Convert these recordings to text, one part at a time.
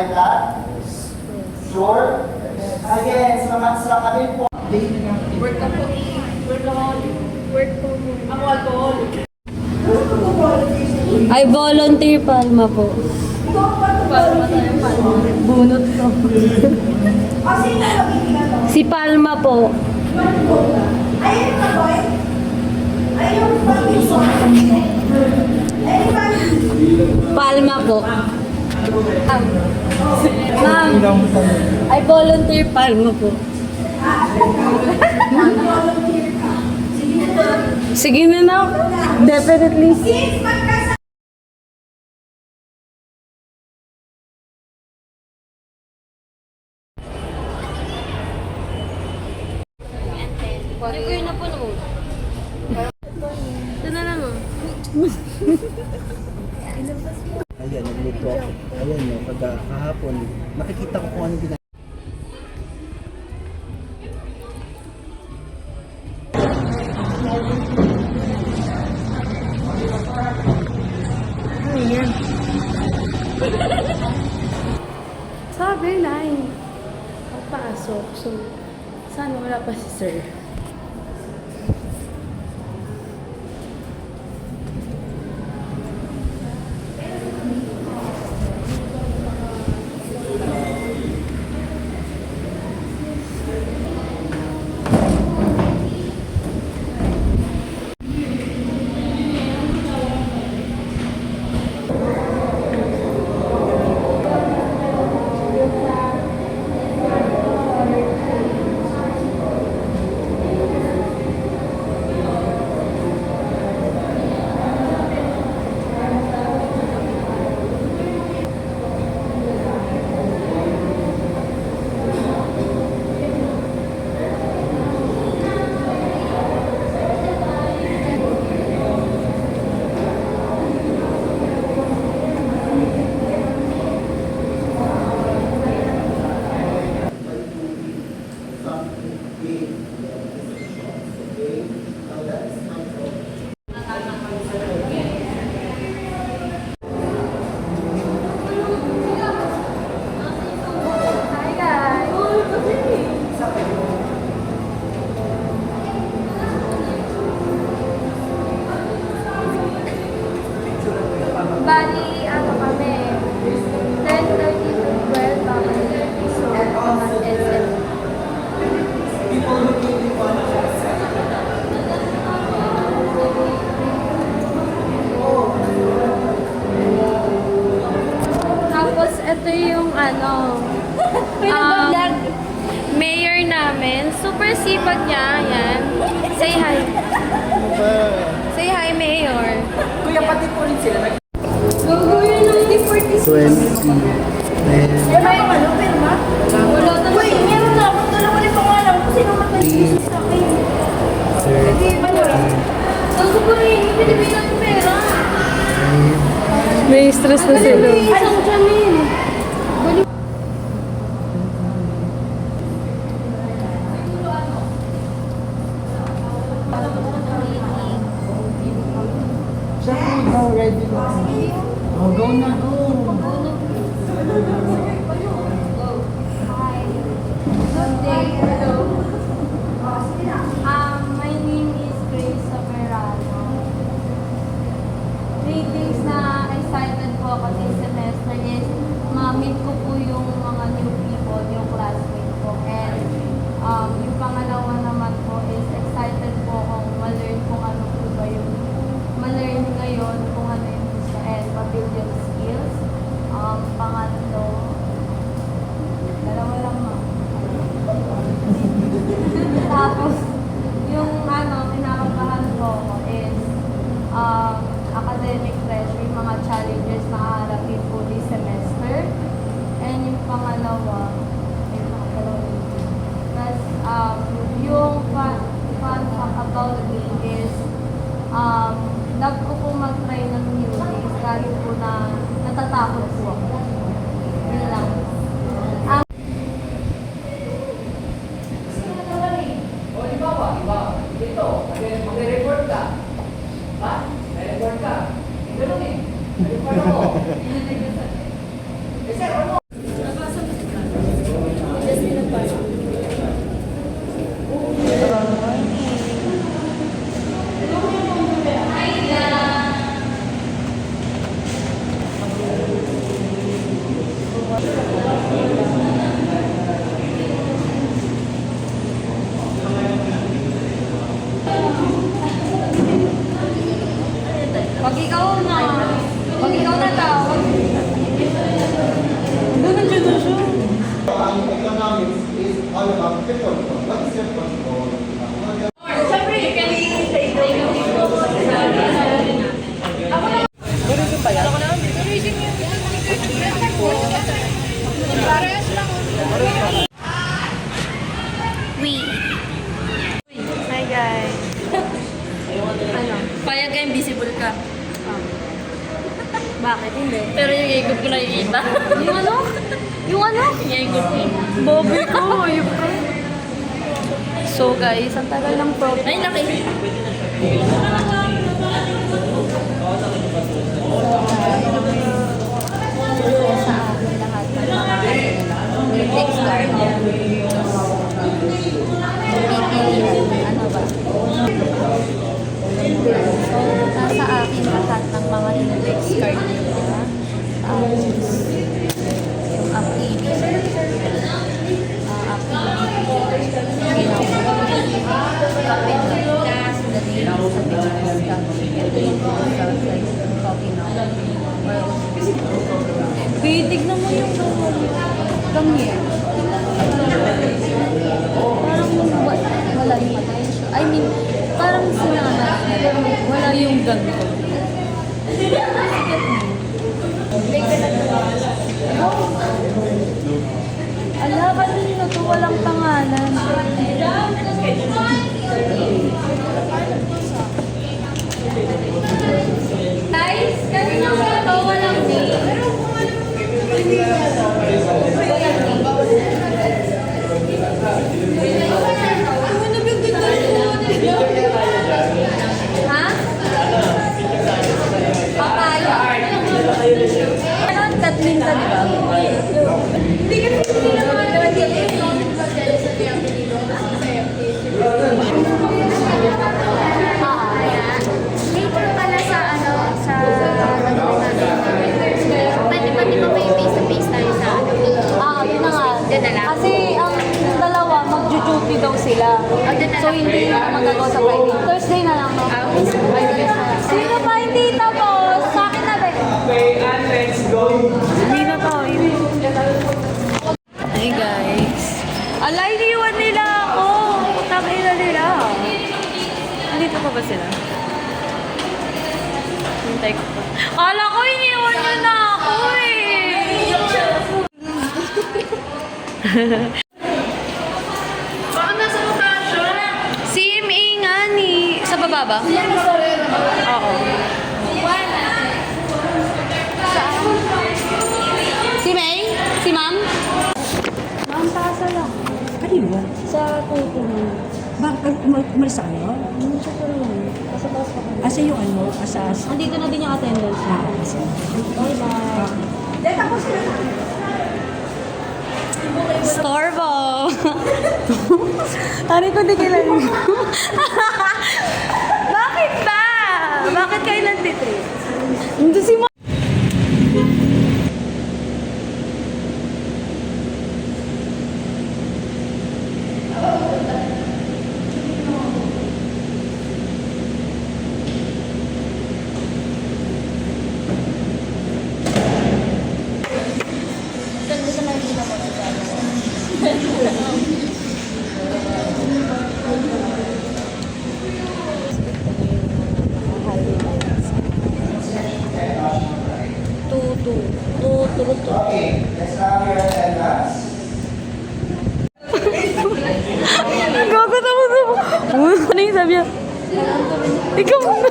like that? Sure? Again, sa kami po. Work ka po. Work po. Ako alcoholic. Ay, volunteer Palma po. Palma tayo, Palma. Bunot to. Si Palma po. Ayun na boy. Ayun pa. Palma po. Ma'am, ay volunteer Palma po. Sige na na. Definitely. Pwede na po noon. Ito na lang oh. Ayan, nagluto ako. Ayan, no, kahapon, nakikita ko kung ano ginagawa. Ayan. Sabi na eh. Papasok. So, sana wala pa si sir. Bali, ano kami, 10:30 to 12 kami. So, SM. Tapos, ito yung ano, mayor namin. Super sipag niya, yan. Say hi. Say hi, mayor. Kuya, pati po rin sila. Go, yun ang D46. 20. Wala pa ano, pero ma? Wala na. Uy, meron na akong dalawa rin pangalan ko. Sino man nag-iisip sa akin? Hindi ba nila? Gusto ko rin, hindi ng pera. May stress na sila. Isang Jamin. Ready na. Oh, go na, go. Hi. Good day. Hello. My name is Grace Soberano. 3 days na excited po ako this semester is ma-meet ko po yung mga new people, yung classmates ko. And yung pangalawa naman po is excited po akong ma-learn kung ano po ba yung ma-learn ngayon kung ano yung gusto and ma-build yung skills. Pangatlo, dalawa lang ma. Tapos, yung kinakabahan ko is academic pressure, yung mga challenges na haharapin po this semester. And yung pangalawa, Tapos, yung fun fact about me is, love ko po mag-try ng new things kahit po na natatakot po ako. Yun lang. Mag-report ka. Ha? Mag-report ka. Ganun eh. Mag-report ako. Eh, sir, ano? Siyempre, kanina sa ito. Hi guys. Ano? Payag ka, invisible ka. Bakit hindi? Pero yung higop ko nakikita. Yung ano? Yung ano? Yung higop ko. Bobby ko. Yung pro. So guys, ang tagal ng pro. Ay, laki. Sa akin lahat ng mga text card. Ano ba? So, nasa akin lahat ng mga index card nila. Yung activity. Kapit-gas, the daily sa Pilipinas Coffee. Ito yung coffee now. Tignan mo yung come here. Parang wala yung attention. I mean, parang sinama. Wala yung ganito. Ala, kanino to? Walang pangalan. Guys, kanino to? Walang name. Ha? Papaya. Ano? Tatlin ka, di ba? Hindi kasi hindi naman Later pala sa ano, sa gagawin natin. Pwede ba di ba may face-to-face tayo sa ano? Yun na nga. Doon na lang. Kasi ang dalawa, mag-duty daw sila. doon na So, lang. hindi na magagawa sa Friday. Thursday na lang, no? Friday na lang. Sino pa hindi tapos? Sa akin na ba? Hindi na to. Hi guys. Ala, iniwan nila ako. Tangay na nila. Nandito pa ba sila? Hintay ko pa. Kala ko iniwan nyo na ako Baka nasa location. Si MA nga ni... Sa baba ba? Oo. Si May? Si Ma'am? Ma'am, tasa lang. Kanina? Sa tuto mo. Bakit umalis sa ano? Ano siya pero lang? Kasi taas pa kami. Asa yung ano? Asas? Andito na din yung attendance. Kasi. Bye-bye. Storbo! Hari ko di kailan. Bakit ba? Bakit kayo nanditreat? Hindi si Ma... Gago tapos mo. Ano yung sabi niya? Ikaw muna.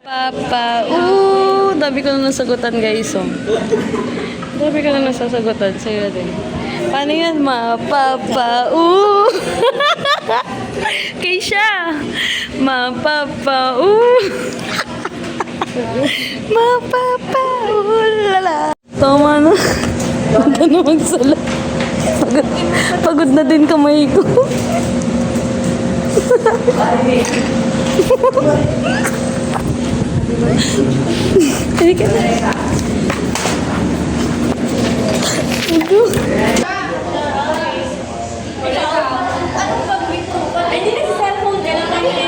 Papa, dami ko na nasagutan guys, oh. Dami ko na nasasagutan, sa'yo din. Paano yan, ma? Papa, Keisha! Ma, papa, Ma, papa, lala. Tama na. Huwag na magsala. Pagod na din kamay ko. Hindi ka na. Ay, hindi na sa cellphone. Kailangan niya.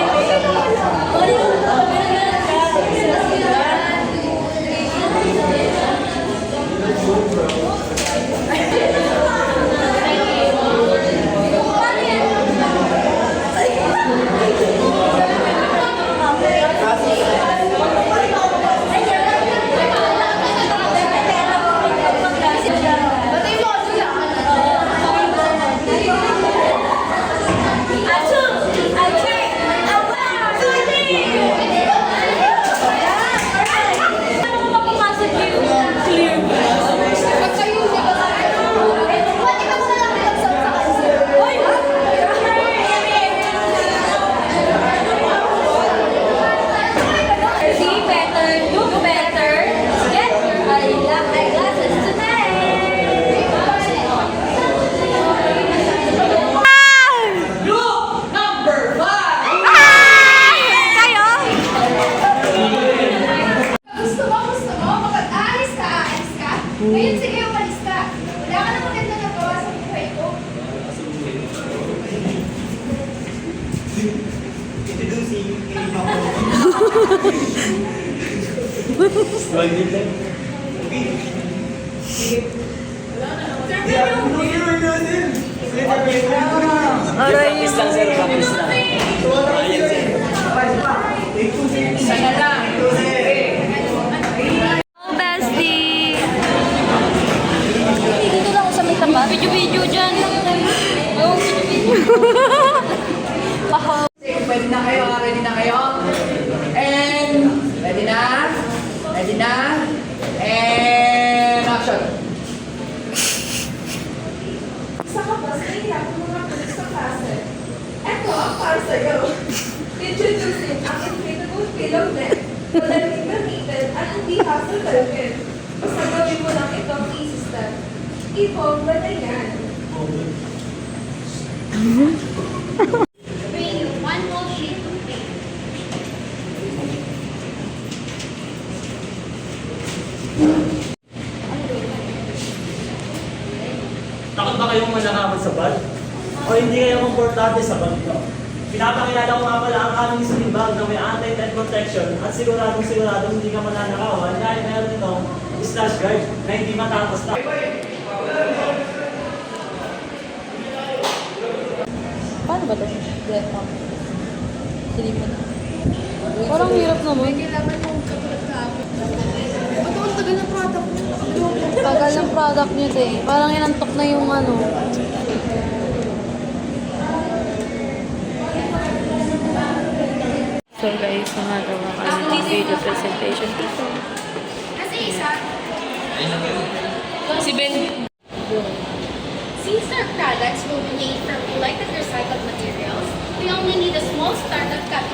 Ngayon sige, umalis ka. Wala ka na maganda nagawa sa buhay ko. Aray yun. Oh, bestie! Dito lang ako sa may tapat. Video-video dyan. Oh, video-video. Pwede na kayo, ready na kayo? And, ready na? Ready na? And, action! Isa ka ba? Sa iyak mo mga pulis sa klase. Eto ang para sa'yo. Introducing ang inflatable pillow neck. Madaling gamitin at hindi hassle-talkin. Basta gawin mo lang itong easy step. Ibomba na yan. Bring you one whole sheet of paper. Takot ba kayong manakawan sa bag? O hindi kayo komportable sa bag nyo? Pinapakilala ko nga pala ang aming sling bag na may anti-theft protection at siguradong hindi ka mananakawan dahil meron itong slash guard na hindi matapos na. Paano ba ito? Silipin. Parang hirap naman. Tagal ng product niyo, te. Parang inantok na yung ano. So guys, nangagawa kami ng video presentation dito. Kasi isa, Si Ben. since our products will be made from electric recycled materials, we only need a small startup capital